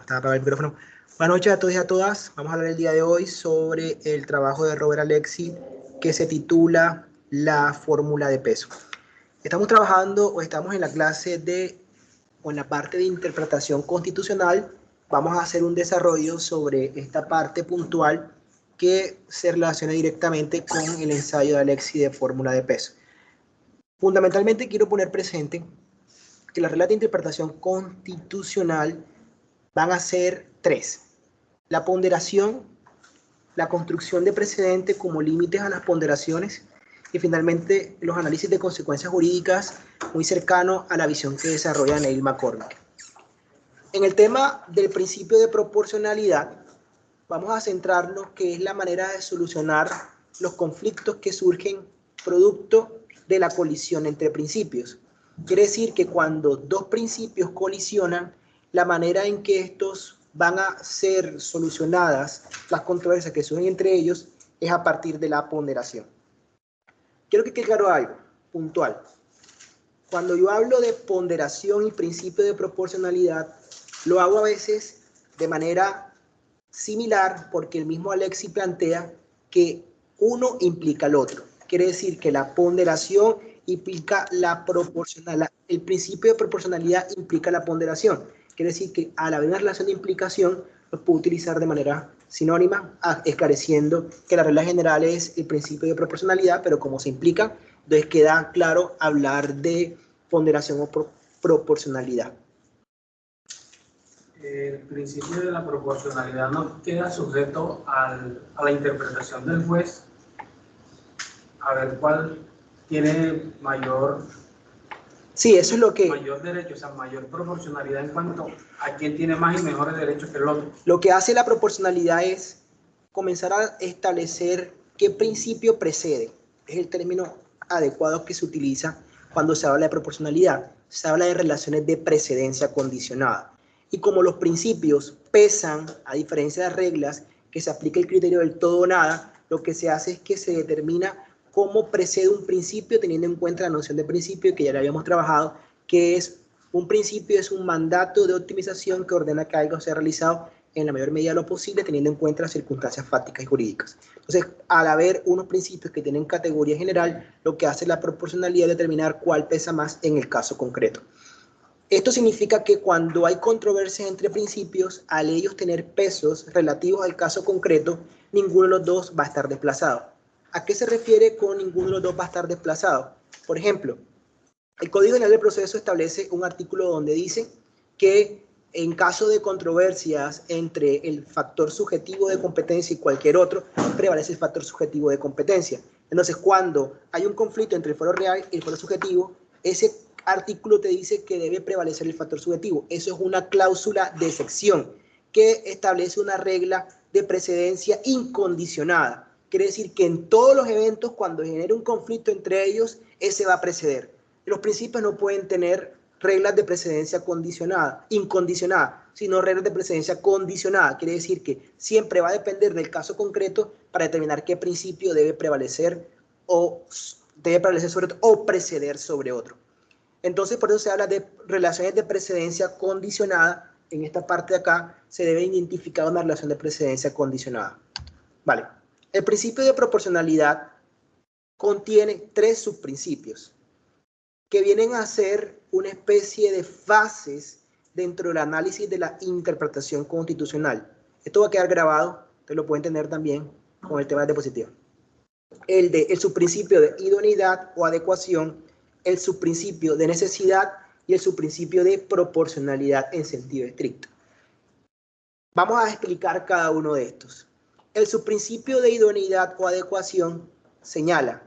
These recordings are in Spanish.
Estaba apagado el micrófono. Buenas noches a todos y a todas. Vamos a hablar el día de hoy sobre el trabajo de Robert Alexy que se titula La fórmula de peso. Estamos trabajando o estamos en la clase o en la parte de interpretación constitucional. Vamos a hacer un desarrollo sobre esta parte puntual que se relaciona directamente con el ensayo de Alexy de fórmula de peso. Fundamentalmente quiero poner presente que las reglas de interpretación constitucional van a ser tres: la ponderación, la construcción de precedentes como límites a las ponderaciones y finalmente los análisis de consecuencias jurídicas, muy cercano a la visión que desarrolla Neil McCormick. En el tema del principio de proporcionalidad, vamos a centrarnos que es la manera de solucionar los conflictos que surgen producto de la colisión entre principios. Quiere decir que cuando dos principios colisionan, la manera en que estos van a ser solucionadas, las controversias que surgen entre ellos, es a partir de la ponderación. Quiero que quede claro algo puntual. Cuando yo hablo de ponderación y principio de proporcionalidad, lo hago a veces de manera similar porque el mismo Alexy plantea que uno implica al otro. Quiere decir que la ponderación implica la proporcionalidad, el principio de proporcionalidad implica la ponderación. Quiere decir que al haber una relación de implicación, lo puedo utilizar de manera sinónima, esclareciendo que la regla general es el principio de proporcionalidad, pero como se implica, entonces queda claro hablar de ponderación o proporcionalidad. El principio de la proporcionalidad no queda sujeto a la interpretación del juez, a ver cuál tiene mayor, sí, eso es lo que, mayor derecho, o sea, mayor proporcionalidad en cuanto a quién tiene más y mejores derechos que el otro. Lo que hace la proporcionalidad es comenzar a establecer qué principio precede. Es el término adecuado que se utiliza cuando se habla de proporcionalidad. Se habla de relaciones de precedencia condicionada. Y como los principios pesan, a diferencia de las reglas, que se aplica el criterio del todo o nada, lo que se hace es que se determina cómo precede un principio teniendo en cuenta la noción de principio que ya le habíamos trabajado, que es un principio es un mandato de optimización que ordena que algo sea realizado en la mayor medida de lo posible teniendo en cuenta las circunstancias fácticas y jurídicas. Entonces, al haber unos principios que tienen categoría general, lo que hace la proporcionalidad es determinar cuál pesa más en el caso concreto. Esto significa que cuando hay controversias entre principios, al ellos tener pesos relativos al caso concreto, ninguno de los dos va a estar desplazado. ¿A qué se refiere con ninguno de los dos va a estar desplazado? Por ejemplo, el Código General del Proceso establece un artículo donde dice que en caso de controversias entre el factor subjetivo de competencia y cualquier otro, prevalece el factor subjetivo de competencia. Entonces, cuando hay un conflicto entre el fuero real y el fuero subjetivo, ese artículo te dice que debe prevalecer el factor subjetivo. Eso es una cláusula de excepción que establece una regla de precedencia incondicionada. Quiere decir que en todos los eventos, cuando genere un conflicto entre ellos, ese va a preceder. Los principios no pueden tener reglas de precedencia condicionada, incondicionada, sino reglas de precedencia condicionada. Quiere decir que siempre va a depender del caso concreto para determinar qué principio debe prevalecer sobre otro o preceder sobre otro. Entonces, por eso se habla de relaciones de precedencia condicionada. En esta parte de acá se debe identificar una relación de precedencia condicionada. Vale. El principio de proporcionalidad contiene tres subprincipios que vienen a ser una especie de fases dentro del análisis de la interpretación constitucional. Esto va a quedar grabado, ustedes lo pueden tener también con el tema de diapositiva. El subprincipio de idoneidad o adecuación, el subprincipio de necesidad y el subprincipio de proporcionalidad en sentido estricto. Vamos a explicar cada uno de estos. El subprincipio de idoneidad o adecuación señala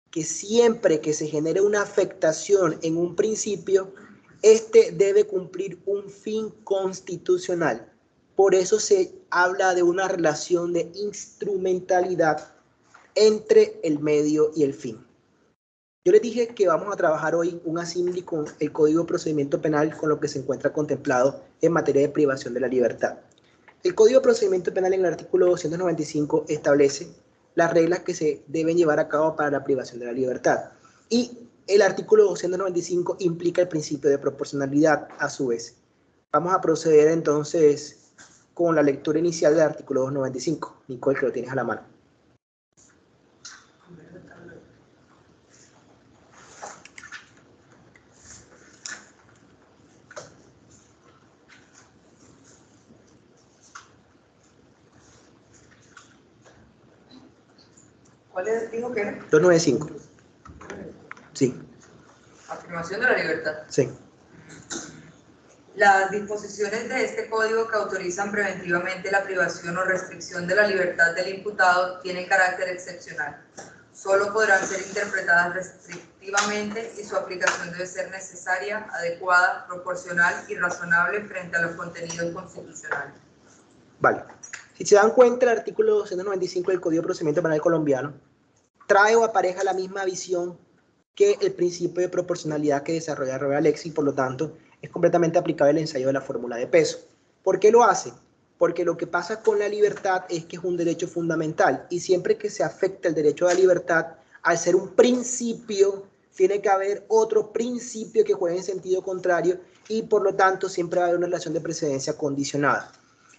que siempre que se genere una afectación en un principio, este debe cumplir un fin constitucional. Por eso se habla de una relación de instrumentalidad entre el medio y el fin. Yo les dije que vamos a trabajar hoy un asímil con el Código de Procedimiento Penal con lo que se encuentra contemplado en materia de privación de la libertad. El Código de Procedimiento Penal en el artículo 295 establece las reglas que se deben llevar a cabo para la privación de la libertad. Y el artículo 295 implica el principio de proporcionalidad a su vez. Vamos a proceder entonces con la lectura inicial del artículo 295. Nicole, que lo tienes a la mano. ¿Cuál es, dijo que era? 295. Sí. Afirmación de la libertad. Sí. Las disposiciones de este código que autorizan preventivamente la privación o restricción de la libertad del imputado tienen carácter excepcional. Solo podrán ser interpretadas restrictivamente y su aplicación debe ser necesaria, adecuada, proporcional y razonable frente a los contenidos constitucionales. Vale. Si se dan cuenta, el artículo 295 del Código de Procedimiento Penal colombiano trae o apareja la misma visión que el principio de proporcionalidad que desarrolla Robert Alexis y por lo tanto es completamente aplicable el ensayo de la fórmula de peso. ¿Por qué lo hace? Porque lo que pasa con la libertad es que es un derecho fundamental y siempre que se afecta el derecho a la libertad, al ser un principio, tiene que haber otro principio que juegue en sentido contrario y por lo tanto siempre va a haber una relación de precedencia condicionada.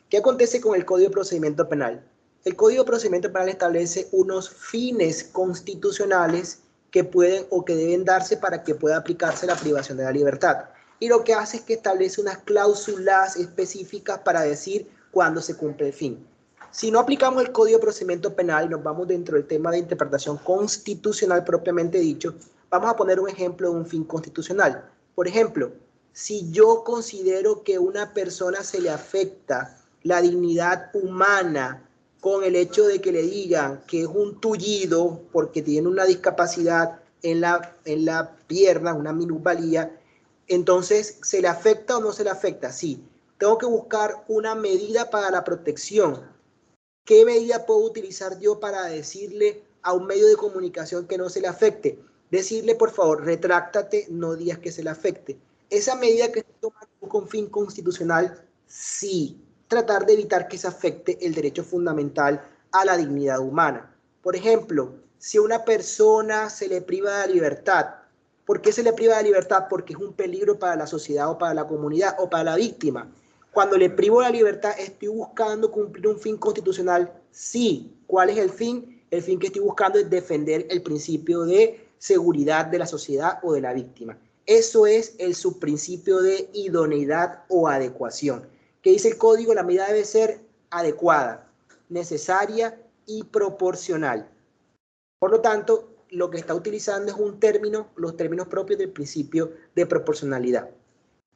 ¿Qué acontece con el Código de Procedimiento Penal? El Código de Procedimiento Penal establece unos fines constitucionales que pueden o que deben darse para que pueda aplicarse la privación de la libertad. Y lo que hace es que establece unas cláusulas específicas para decir cuándo se cumple el fin. Si no aplicamos el Código de Procedimiento Penal y nos vamos dentro del tema de interpretación constitucional propiamente dicho, vamos a poner un ejemplo de un fin constitucional. Por ejemplo, si yo considero que a una persona se le afecta la dignidad humana con el hecho de que le digan que es un tullido porque tiene una discapacidad en la pierna, una minusvalía, entonces, ¿se le afecta o no se le afecta? Sí. Tengo que buscar una medida para la protección. ¿Qué medida puedo utilizar yo para decirle a un medio de comunicación que no se le afecte? Decirle, por favor, retráctate, no digas que se le afecte. Esa medida que se toma con fin constitucional, sí. Tratar de evitar que se afecte el derecho fundamental a la dignidad humana. Por ejemplo, si a una persona se le priva de libertad, ¿por qué se le priva de libertad? Porque es un peligro para la sociedad o para la comunidad o para la víctima. Cuando le privo la libertad, ¿estoy buscando cumplir un fin constitucional? Sí. ¿Cuál es el fin? El fin que estoy buscando es defender el principio de seguridad de la sociedad o de la víctima. Eso es el subprincipio de idoneidad o adecuación. ¿Qué dice el código? La medida debe ser adecuada, necesaria y proporcional. Por lo tanto, lo que está utilizando es un término, los términos propios del principio de proporcionalidad.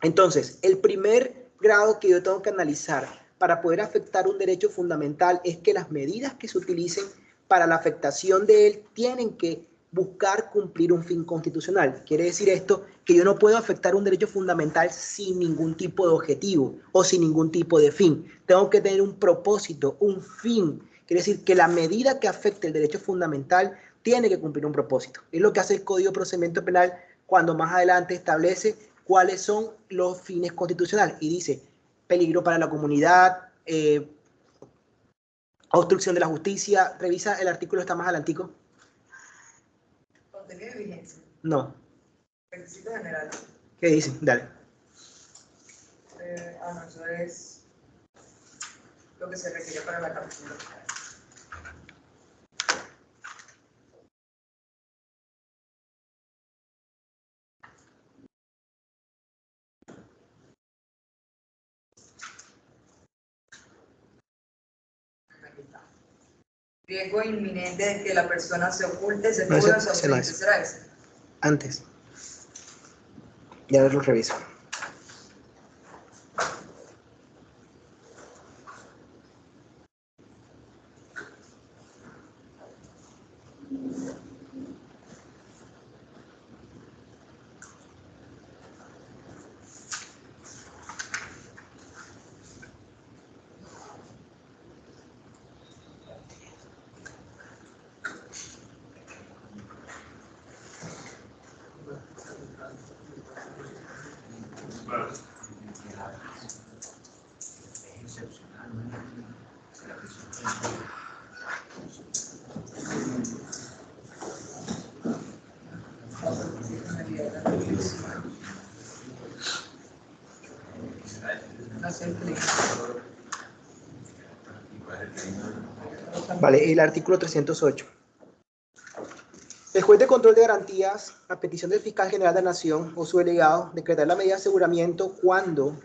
Entonces, el primer grado que yo tengo que analizar para poder afectar un derecho fundamental es que las medidas que se utilicen para la afectación de él tienen que buscar cumplir un fin constitucional. Quiere decir esto que yo no puedo afectar un derecho fundamental sin ningún tipo de objetivo o sin ningún tipo de fin. Tengo que tener un propósito, un fin. Quiere decir que la medida que afecte el derecho fundamental tiene que cumplir un propósito. Es lo que hace el Código de Procedimiento Penal cuando más adelante establece cuáles son los fines constitucionales y dice peligro para la comunidad, obstrucción de la justicia. Revisa el artículo, está más adelantico. Contenido de vigencia. No. Requisitos generales. ¿Qué dice? Dale. No, eso es lo que se requiere para la captura. Riesgo inminente de que la persona se oculte, se fugue o se ausente. ¿Será ese? Antes. Ya lo reviso. Hace el clic. Vale, el artículo 308. El juez de control de garantías, a petición del fiscal general de la Nación o su delegado, decretar la medida de aseguramiento cuando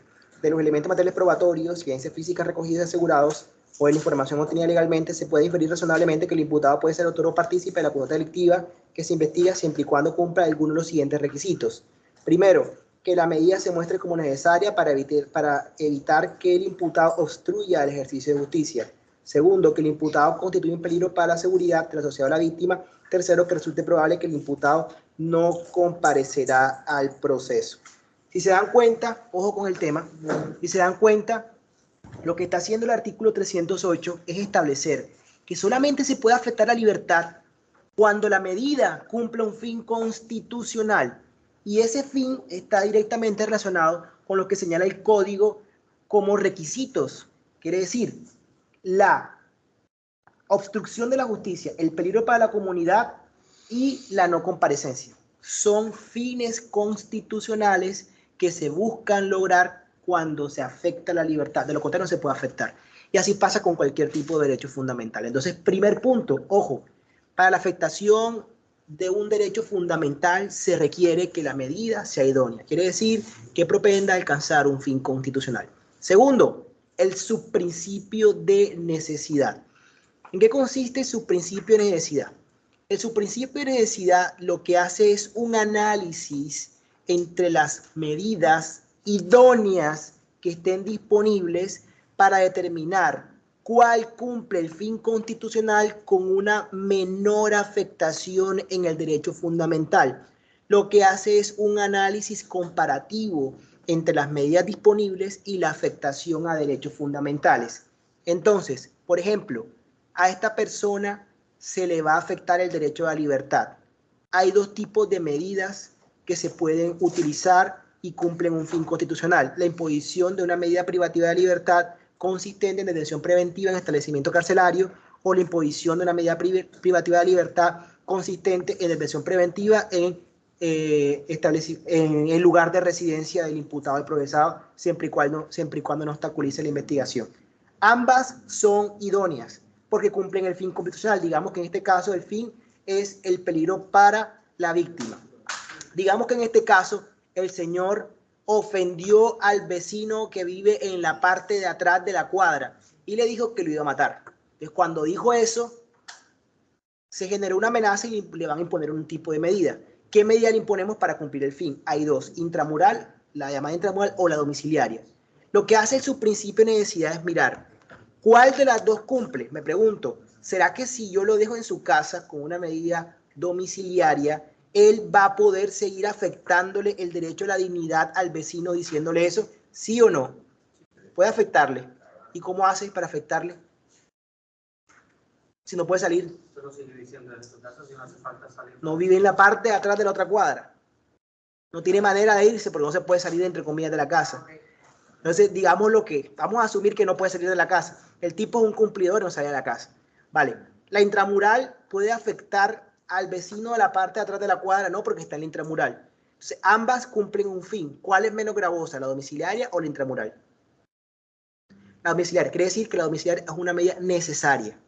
de los elementos materiales probatorios, evidencias físicas recogidas y asegurados o de la información obtenida legalmente, se puede inferir razonablemente que el imputado puede ser autor o partícipe de la conducta delictiva que se investiga siempre y cuando cumpla alguno de los siguientes requisitos. Primero, que la medida se muestre como necesaria para evitar que el imputado obstruya el ejercicio de justicia. Segundo, que el imputado constituye un peligro para la seguridad del asociado a la víctima. Tercero, que resulte probable que el imputado no comparecerá al proceso. Si se dan cuenta, ojo con el tema, si se dan cuenta, lo que está haciendo el artículo 308 es establecer que solamente se puede afectar la libertad cuando la medida cumpla un fin constitucional. Y ese fin está directamente relacionado con lo que señala el código como requisitos. Quiere decir, la obstrucción de la justicia, el peligro para la comunidad y la no comparecencia. Son fines constitucionales que se buscan lograr cuando se afecta la libertad. De lo contrario no se puede afectar. Y así pasa con cualquier tipo de derecho fundamental. Entonces, primer punto, ojo, para la afectación de un derecho fundamental se requiere que la medida sea idónea. Quiere decir que propenda a alcanzar un fin constitucional. Segundo, el subprincipio de necesidad. ¿En qué consiste el subprincipio de necesidad? El subprincipio de necesidad lo que hace es un análisis entre las medidas idóneas que estén disponibles para determinar cuál cumple el fin constitucional con una menor afectación en el derecho fundamental. Lo que hace es un análisis comparativo entre las medidas disponibles y la afectación a derechos fundamentales. Entonces, por ejemplo, a esta persona se le va a afectar el derecho a la libertad. Hay dos tipos de medidas que se pueden utilizar y cumplen un fin constitucional. La imposición de una medida privativa de libertad consistente en detención preventiva en establecimiento carcelario o la imposición de una medida privativa de libertad consistente en detención preventiva en el lugar de residencia del imputado o procesado, siempre y cuando no obstaculice la investigación. Ambas son idóneas porque cumplen el fin constitucional. Digamos que en este caso el fin es el peligro para la víctima. Digamos que en este caso el señor ofendió al vecino que vive en la parte de atrás de la cuadra y le dijo que lo iba a matar. Entonces, cuando dijo eso, se generó una amenaza y le van a imponer un tipo de medida. ¿Qué medida le imponemos para cumplir el fin? Hay dos, intramural, la llamada intramural o la domiciliaria. Lo que hace el subprincipio de necesidad es mirar ¿cuál de las dos cumple? Me pregunto, ¿será que si yo lo dejo en su casa con una medida domiciliaria, él va a poder seguir afectándole el derecho a la dignidad al vecino diciéndole eso? ¿Sí o no? Puede afectarle. ¿Y cómo hace para afectarle? Si no puede salir. Pero sigue diciendo en su casa si no hace falta salir. No vive en la parte de atrás de la otra cuadra. No tiene manera de irse porque no se puede salir entre comillas de la casa. Entonces, digamos lo que, vamos a asumir que no puede salir de la casa. El tipo es un cumplidor y no sale de la casa. Vale, la intramural puede afectar al vecino de la parte de atrás de la cuadra, no, porque está en la intramural. Entonces, ambas cumplen un fin. ¿Cuál es menos gravosa, la domiciliaria o la intramural? La domiciliaria, quiere decir que la domiciliaria es una medida necesaria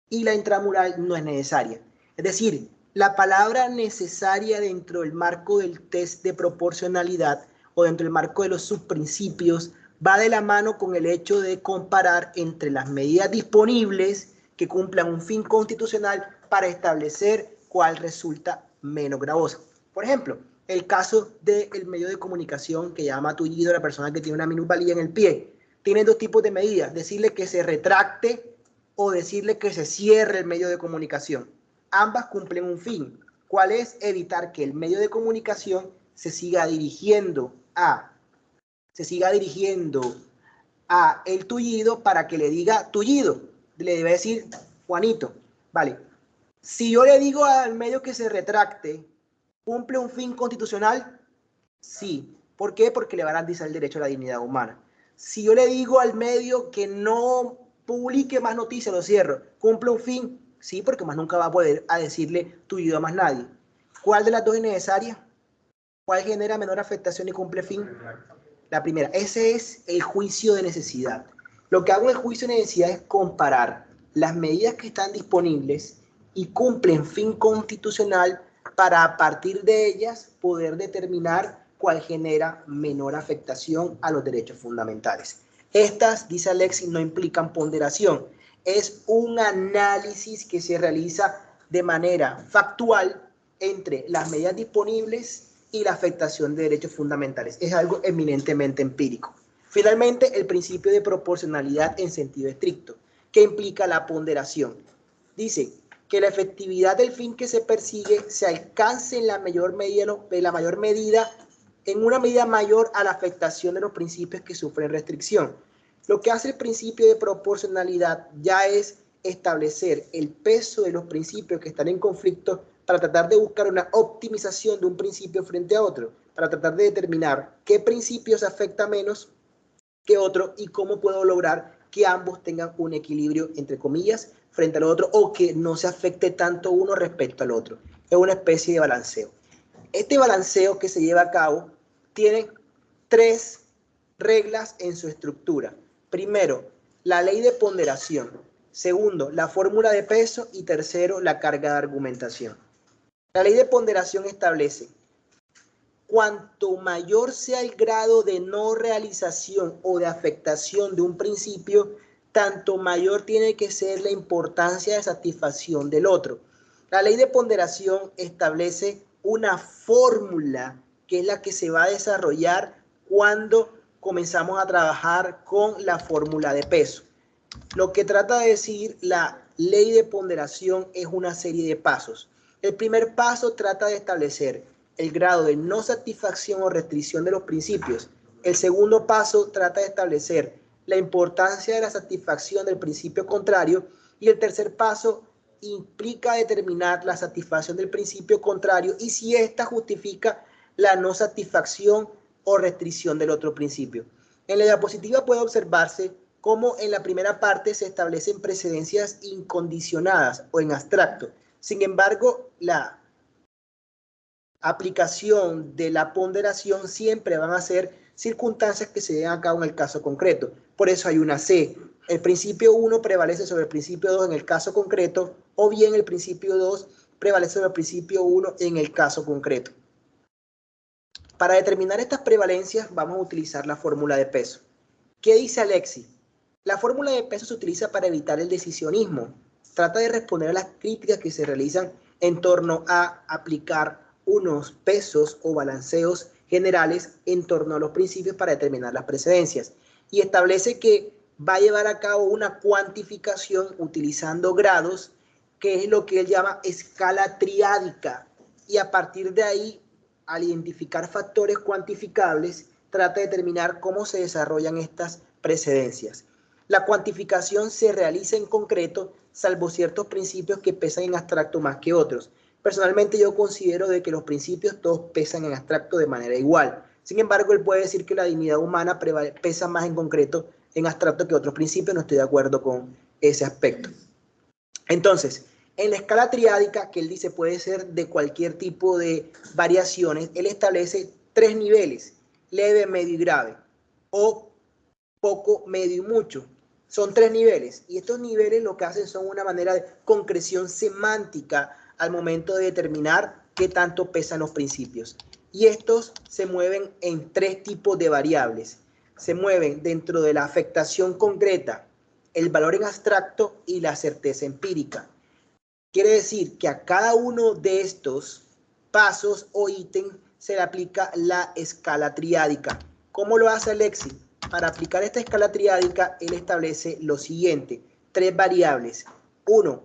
y la intramural no es necesaria. Es decir, la palabra necesaria dentro del marco del test de proporcionalidad o dentro del marco de los subprincipios va de la mano con el hecho de comparar entre las medidas disponibles que cumplan un fin constitucional para establecer cuál resulta menos gravosa. Por ejemplo, el caso del medio de comunicación que llama tullido a la persona que tiene una minusvalía en el pie. Tienen dos tipos de medidas, decirle que se retracte o decirle que se cierre el medio de comunicación. Ambas cumplen un fin. ¿Cuál es? Evitar que el medio de comunicación se siga dirigiendo a el tullido para que le diga tullido. Le debe decir Juanito. Vale. Si yo le digo al medio que se retracte, ¿cumple un fin constitucional? Sí. ¿Por qué? Porque le va a garantizar el derecho a la dignidad humana. Si yo le digo al medio que no publique más noticias, lo cierro. ¿Cumple un fin? Sí, porque más nunca va a poder decirle tullido a más nadie. ¿Cuál de las dos es necesaria? ¿Cuál genera menor afectación y cumple fin? La primera, ese es el juicio de necesidad. Lo que hago en el juicio de necesidad es comparar las medidas que están disponibles y cumplen fin constitucional para a partir de ellas poder determinar cuál genera menor afectación a los derechos fundamentales. Estas, dice Alexis, no implican ponderación. Es un análisis que se realiza de manera factual entre las medidas disponibles y la afectación de derechos fundamentales. Es algo eminentemente empírico. Finalmente, el principio de proporcionalidad en sentido estricto, que implica la ponderación. Dice que la efectividad del fin que se persigue se alcance en en una medida mayor a la afectación de los principios que sufren restricción. Lo que hace el principio de proporcionalidad ya es establecer el peso de los principios que están en conflicto para tratar de buscar una optimización de un principio frente a otro, para tratar de determinar qué principios afecta menos que otro y cómo puedo lograr que ambos tengan un equilibrio, entre comillas, frente al otro, o que no se afecte tanto uno respecto al otro. Es una especie de balanceo. Este balanceo que se lleva a cabo tiene 3 reglas en su estructura. Primero, la ley de ponderación. Segundo, la fórmula de peso. Y tercero, la carga de argumentación. La ley de ponderación establece: cuanto mayor sea el grado de no realización o de afectación de un principio, tanto mayor tiene que ser la importancia de satisfacción del otro. La ley de ponderación establece una fórmula que es la que se va a desarrollar cuando comenzamos a trabajar con la fórmula de peso. Lo que trata de decir la ley de ponderación es una serie de pasos. El primer paso trata de establecer el grado de no satisfacción o restricción de los principios. El segundo paso trata de establecer la importancia de la satisfacción del principio contrario. Y el tercer paso implica determinar la satisfacción del principio contrario y si ésta justifica la no satisfacción o restricción del otro principio. En la diapositiva puede observarse cómo en la primera parte se establecen precedencias incondicionadas o en abstracto. Sin embargo, la aplicación de la ponderación siempre van a ser circunstancias que se den a cabo en el caso concreto. Por eso hay una C. El principio 1 prevalece sobre el principio 2 en el caso concreto, o bien el principio 2 prevalece sobre el principio 1 en el caso concreto. Para determinar estas prevalencias vamos a utilizar la fórmula de peso. ¿Qué dice Alexis? La fórmula de peso se utiliza para evitar el decisionismo. Trata de responder a las críticas que se realizan en torno a aplicar unos pesos o balanceos generales en torno a los principios para determinar las precedencias. Y establece que va a llevar a cabo una cuantificación utilizando grados, que es lo que él llama escala triádica. Y a partir de ahí, al identificar factores cuantificables, trata de determinar cómo se desarrollan estas precedencias. La cuantificación se realiza en concreto, salvo ciertos principios que pesan en abstracto más que otros. Personalmente yo considero de que los principios todos pesan en abstracto de manera igual. Sin embargo, él puede decir que la dignidad humana pesa más en concreto en abstracto que otros principios. No estoy de acuerdo con ese aspecto. Entonces, en la escala triádica, que él dice puede ser de cualquier tipo de variaciones, él establece 3 niveles: leve, medio y grave, o poco, medio y mucho. Son 3 niveles, y estos niveles lo que hacen son una manera de concreción semántica al momento de determinar qué tanto pesan los principios. Y estos se mueven en 3 tipos de variables. Se mueven dentro de la afectación concreta, el valor en abstracto y la certeza empírica. Quiere decir que a cada uno de estos pasos o ítems se le aplica la escala triádica. ¿Cómo lo hace Alexis? Para aplicar esta escala triádica, él establece lo siguiente: 3 variables. 1,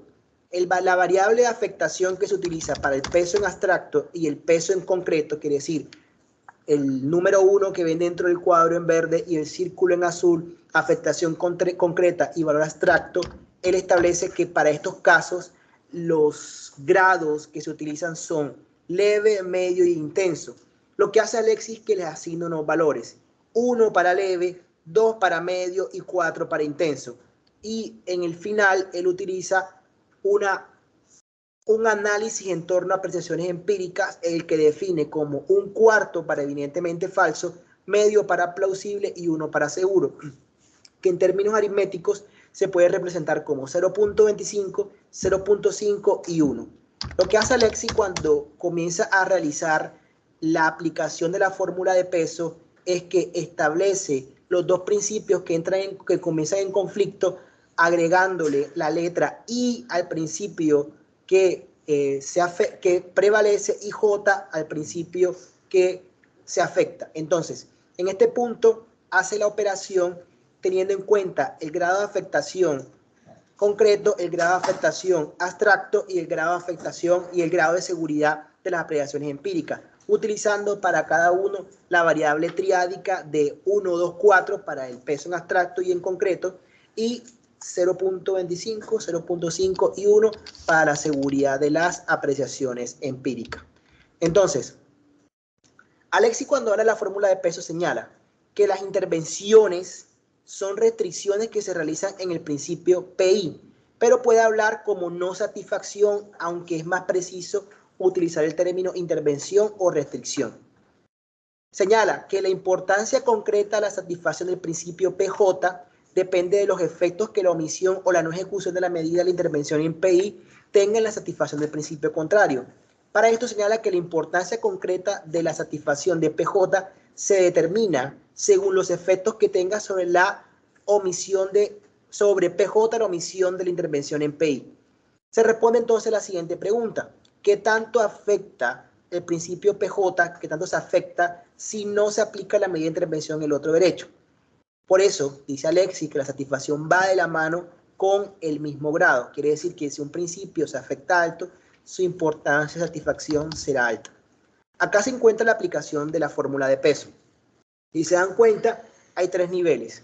la variable de afectación que se utiliza para el peso en abstracto y el peso en concreto, quiere decir, el número 1 que ven dentro del cuadro en verde y el círculo en azul, afectación concreta y valor abstracto. Él establece que para estos casos los grados que se utilizan son leve, medio e intenso. Lo que hace Alexis es que les asigna unos valores: 1 para leve, 2 para medio y 4 para intenso. Y en el final él utiliza un análisis en torno a apreciaciones empíricas, el que define como 1/4 para evidentemente falso, medio para plausible y 1 para seguro, que en términos aritméticos se puede representar como 0.25, 0.5 y 1. Lo que hace Alexis cuando comienza a realizar la aplicación de la fórmula de peso es que establece los dos principios que comienzan en conflicto, agregándole la letra I al principio que prevalece y J al principio que se afecta. Entonces, en este punto hace la operación teniendo en cuenta el grado de afectación concreto, el grado de afectación abstracto y el grado de afectación y el grado de seguridad de las apreciaciones empíricas, utilizando para cada uno la variable triádica de 1, 2, 4 para el peso en abstracto y en concreto y 0.25, 0.5 y 1 para la seguridad de las apreciaciones empíricas. Entonces, Alexis cuando habla de la fórmula de peso señala que las intervenciones son restricciones que se realizan en el principio PI, pero puede hablar como no satisfacción, aunque es más preciso utilizar el término intervención o restricción. Señala que la importancia concreta de la satisfacción del principio PJ depende de los efectos que la omisión o la no ejecución de la medida de la intervención en PI tenga en la satisfacción del principio contrario. Para esto señala que la importancia concreta de la satisfacción de PJ se determina según los efectos que tenga sobre la omisión sobre PJ la omisión de la intervención en PI. Se responde entonces la siguiente pregunta: ¿qué tanto afecta el principio PJ? ¿Qué tanto se afecta si no se aplica la medida de intervención en el otro derecho? Por eso dice Alexis que la satisfacción va de la mano con el mismo grado. Quiere decir que si un principio se afecta alto, su importancia de satisfacción será alta. Acá se encuentra la aplicación de la fórmula de peso. Si se dan cuenta, hay tres niveles.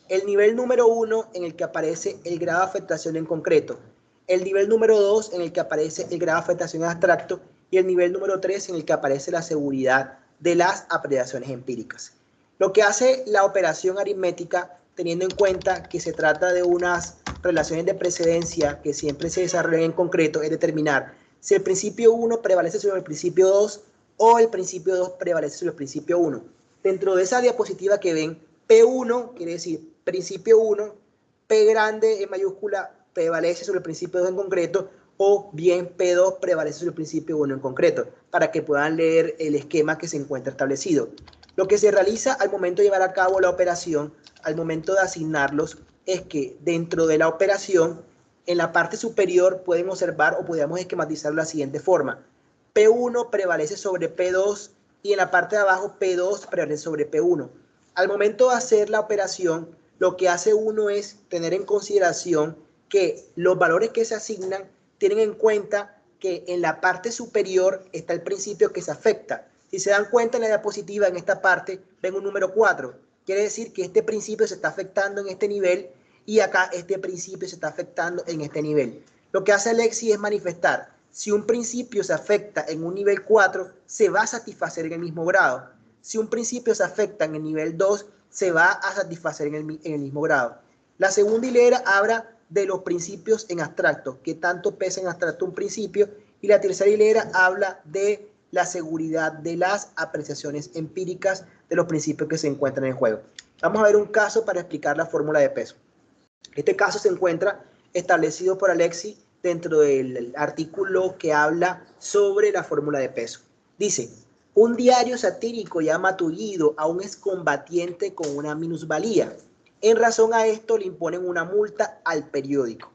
El nivel número 1 en el que aparece el grado de afectación en concreto. El nivel número 2 en el que aparece el grado de afectación en abstracto. Y el nivel número 3 en el que aparece la seguridad de las apreciaciones empíricas. Lo que hace la operación aritmética, teniendo en cuenta que se trata de unas relaciones de precedencia que siempre se desarrollan en concreto, es determinar si el principio 1 prevalece sobre el principio 2 o el principio 2 prevalece sobre el principio 1. Dentro de esa diapositiva que ven, P1 quiere decir principio 1, P grande en mayúscula prevalece sobre el principio 2 en concreto, o bien P2 prevalece sobre el principio 1 en concreto, para que puedan leer el esquema que se encuentra establecido. Lo que se realiza al momento de llevar a cabo la operación, al momento de asignarlos, es que dentro de la operación, en la parte superior pueden observar o podemos esquematizarlo de la siguiente forma. P1 prevalece sobre P2 y en la parte de abajo P2 prevalece sobre P1. Al momento de hacer la operación, lo que hace uno es tener en consideración que los valores que se asignan tienen en cuenta que en la parte superior está el principio que se afecta. Si se dan cuenta en la diapositiva, en esta parte, ven un número 4. Quiere decir que este principio se está afectando en este nivel y acá este principio se está afectando en este nivel. Lo que hace Alexis es manifestar, si un principio se afecta en un nivel 4, se va a satisfacer en el mismo grado. Si un principio se afecta en el nivel 2, se va a satisfacer en el mismo grado. La segunda hilera habla de los principios en abstracto, que tanto pesa en abstracto un principio, y la tercera hilera habla de la seguridad de las apreciaciones empíricas de los principios que se encuentran en juego. Vamos a ver un caso para explicar la fórmula de peso. Este caso se encuentra establecido por Alexis dentro del artículo que habla sobre la fórmula de peso. Dice: un diario satírico llama tullido a un excombatiente con una minusvalía. En razón a esto le imponen una multa al periódico.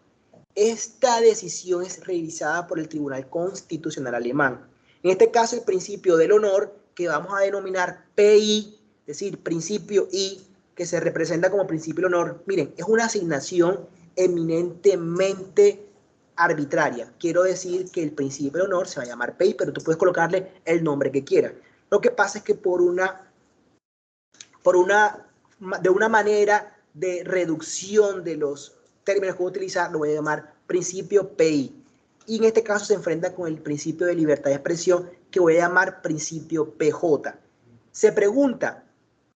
Esta decisión es revisada por el Tribunal Constitucional Alemán. En este caso, el principio del honor, que vamos a denominar PI, es decir, principio I, que se representa como principio del honor, miren, es una asignación eminentemente arbitraria. Quiero decir que el principio del honor se va a llamar PI, pero tú puedes colocarle el nombre que quieras. Lo que pasa es que de una manera de reducción de los términos que voy a utilizar, lo voy a llamar principio PI. Y en este caso se enfrenta con el principio de libertad de expresión, que voy a llamar principio PJ. Se pregunta,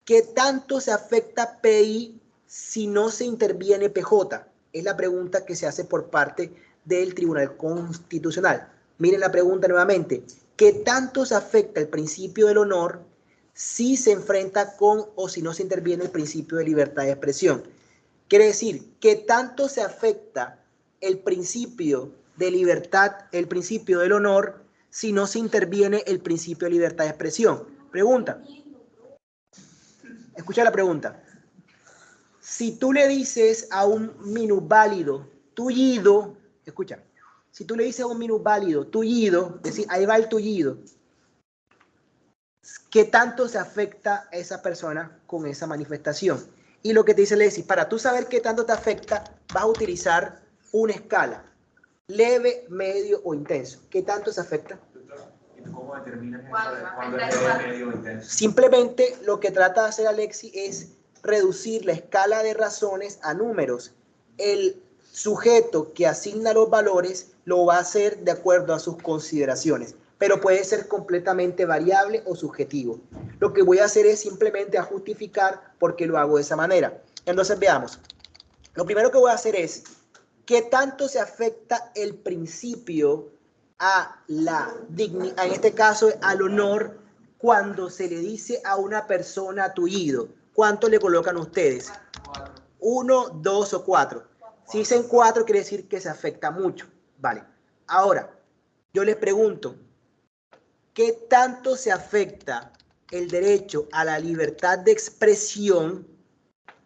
¿qué tanto se afecta PI si no se interviene PJ? Es la pregunta que se hace por parte del Tribunal Constitucional. Miren la pregunta nuevamente. ¿Qué tanto se afecta el principio del honor si se enfrenta con o si no se interviene el principio de libertad de expresión. Quiere decir, ¿qué tanto se afecta el principio de libertad, el principio del honor, si no se interviene el principio de libertad de expresión? Pregunta. Escucha la pregunta. Si tú le dices a un minusválido, tullido, escucha, si tú le dices a un minusválido, tullido, es decir, ahí va el tullido, ¿qué tanto se afecta a esa persona con esa manifestación? Y lo que te dice Lexi, para tú saber qué tanto te afecta, vas a utilizar una escala, leve, medio o intenso. ¿Qué tanto se afecta? ¿Cómo determinas eso de cuándo es leve, medio o intenso? Simplemente lo que trata de hacer Alexi es reducir la escala de razones a números. El sujeto que asigna los valores lo va a hacer de acuerdo a sus consideraciones, pero puede ser completamente variable o subjetivo. Lo que voy a hacer es simplemente a justificar por qué lo hago de esa manera. Entonces veamos. Lo primero que voy a hacer es qué tanto se afecta el principio a la dignidad, en este caso al honor, cuando se le dice a una persona tullido. ¿Cuánto le colocan ustedes? 1, 2 o 4. Si dicen 4, quiere decir que se afecta mucho. Vale. Ahora, yo les pregunto, ¿qué tanto se afecta el derecho a la libertad de expresión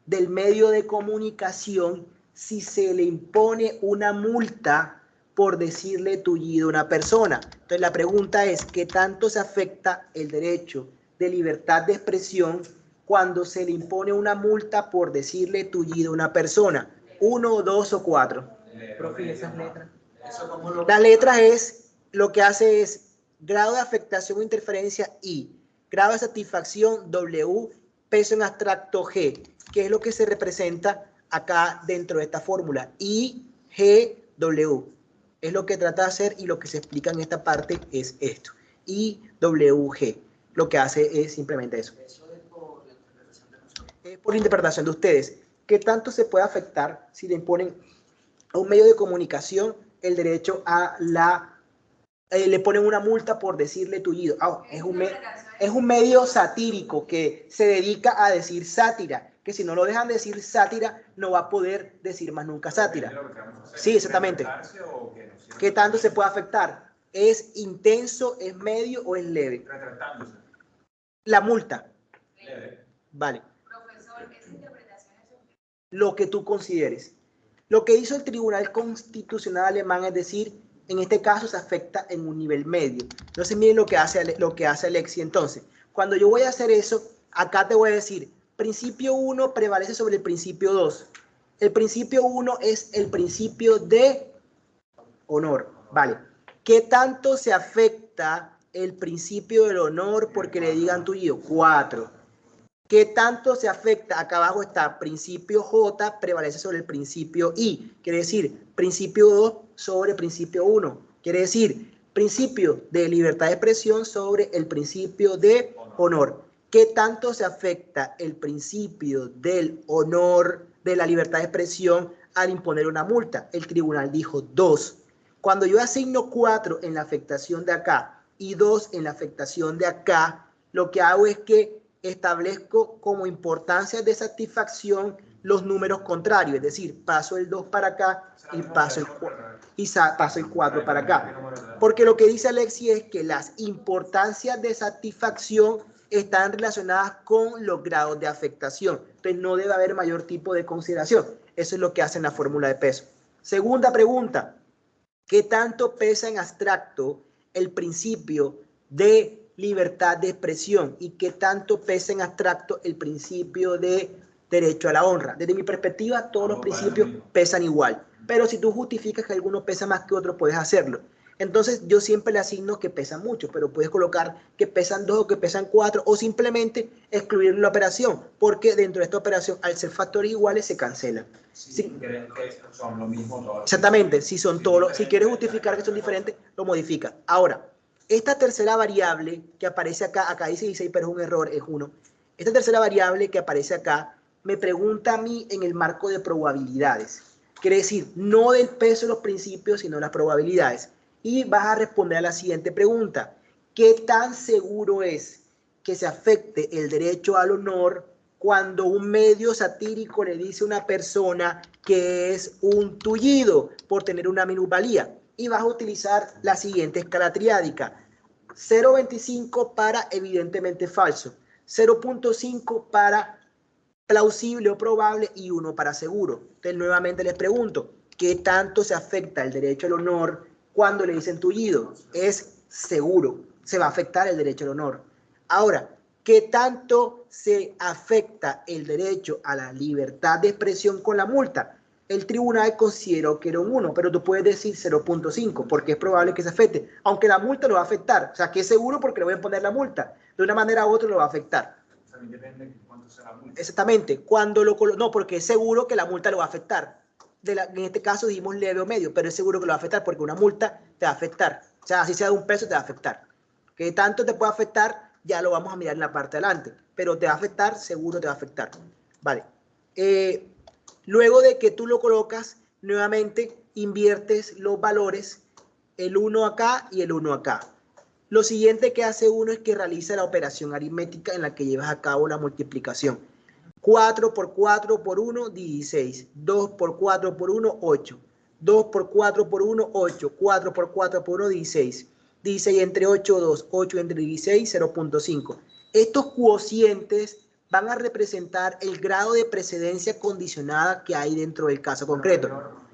del medio de comunicación si se le impone una multa por decirle tullido a una persona? Entonces la pregunta es, ¿qué tanto se afecta el derecho de libertad de expresión cuando se le impone una multa por decirle tullido a una persona? 1, 2 o 4. Profe, esas letras. Las letras es, lo que hace es grado de afectación o interferencia I, grado de satisfacción W, peso en abstracto G, que es lo que se representa acá dentro de esta fórmula, I, G, W. Es lo que trata de hacer y lo que se explica en esta parte es esto, I, W, G. Lo que hace es simplemente eso. Eso es por la interpretación de nosotros. Es por la interpretación de ustedes. ¿Qué tanto se puede afectar si le imponen a un medio de comunicación el derecho a la... le ponen una multa por decirle tullido? Es un medio satírico que se dedica a decir sátira, que si no lo dejan decir sátira, no va a poder decir más nunca sátira. Sí, exactamente. ¿Qué tanto se puede afectar? ¿Es intenso, es medio o es leve? Retratándose. La multa. Leve. Vale. Profesor, esa interpretación es subjetiva. Lo que tú consideres. Lo que hizo el Tribunal Constitucional alemán es decir, en este caso se afecta en un nivel medio. Entonces miren lo que hace Alexi. Entonces, cuando yo voy a hacer eso, acá te voy a decir, principio 1 prevalece sobre el principio 2. El principio 1 es el principio de honor. Vale. ¿Qué tanto se afecta el principio del honor porque le digan tullido? 4. ¿Qué tanto se afecta? Acá abajo está principio J prevalece sobre el principio I. Quiere decir, principio 2 sobre principio 1. Quiere decir, principio de libertad de expresión sobre el principio de honor. ¿Qué tanto se afecta el principio del honor de la libertad de expresión al imponer una multa? El tribunal dijo 2. Cuando yo asigno 4 en la afectación de acá y 2 en la afectación de acá, lo que hago es que establezco como importancia de satisfacción los números contrarios, es decir, paso el 2 para acá y paso el 4 para acá. Porque lo que dice Alexi es que las importancias de satisfacción están relacionadas con los grados de afectación. Entonces no debe haber mayor tipo de consideración. Eso es lo que hace en la fórmula de peso. Segunda pregunta, ¿qué tanto pesa en abstracto el principio de libertad de expresión y qué tanto pesa en abstracto el principio de derecho a la honra? Desde mi perspectiva, todos los principios pesan igual, pero si tú justificas que alguno pesa más que otro, puedes hacerlo. Entonces, yo siempre le asigno que pesan mucho, pero puedes colocar que pesan 2 o que pesan 4 o simplemente excluir la operación, porque dentro de esta operación, al ser factores iguales, se cancela. Si crees que son lo mismo todos. Exactamente, si son todos, si quieres justificar que son diferentes, lo modifica. Ahora, esta tercera variable que aparece acá dice 16, pero es un error, es 1. Esta tercera variable que aparece acá me pregunta a mí en el marco de probabilidades. Quiere decir, no del peso de los principios, sino las probabilidades. Y vas a responder a la siguiente pregunta. ¿Qué tan seguro es que se afecte el derecho al honor cuando un medio satírico le dice a una persona que es un tullido por tener una minusvalía. Y vas a utilizar la siguiente escala triádica. 0.25 para evidentemente falso, 0.5 para plausible o probable y 1 para seguro. Entonces, nuevamente les pregunto, ¿qué tanto se afecta el derecho al honor cuando le dicen tullido? Es seguro, se va a afectar el derecho al honor. Ahora, ¿qué tanto se afecta el derecho a la libertad de expresión con la multa? El tribunal consideró que era un 1, pero tú puedes decir 0.5, porque es probable que se afecte, aunque la multa lo va a afectar. O sea, que es seguro porque le voy a poner la multa. De una manera u otra lo va a afectar. También depende de cuánto sea la multa. Exactamente. No, porque es seguro que la multa lo va a afectar. En este caso dijimos leve o medio, pero es seguro que lo va a afectar porque una multa te va a afectar. O sea, así sea de un peso, te va a afectar. ¿Qué tanto te puede afectar? Ya lo vamos a mirar en la parte de adelante. Pero te va a afectar, seguro te va a afectar. Vale. Luego de que tú lo colocas, nuevamente inviertes los valores, el 1 acá y el 1 acá. Lo siguiente que hace uno es que realiza la operación aritmética en la que llevas a cabo la multiplicación. 4 por 4 por 1, 16. 2 por 4 por 1, 8. 2 por 4 por 1, 8. 4 por 4 por 1, 16. 16 entre 8, 2. 8 entre 16, 0.5. Estos cocientes van a representar el grado de precedencia condicionada que hay dentro del caso concreto.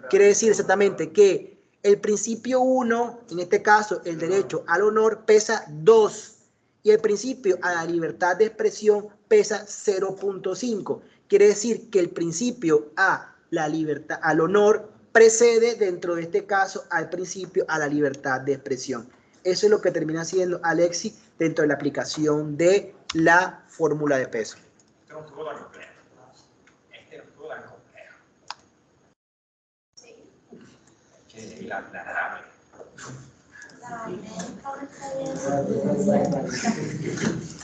Quiere decir exactamente que el principio 1, en este caso el derecho al honor, pesa 2 y el principio a la libertad de expresión pesa 0.5. Quiere decir que el principio a la libertad, al honor, precede dentro de este caso al principio a la libertad de expresión. Eso es lo que termina siendo Alexis dentro de la aplicación de la fórmula de peso. Este no estuvo tan complejo. Este no estuvo tan complejo. Sí. Que la rama. La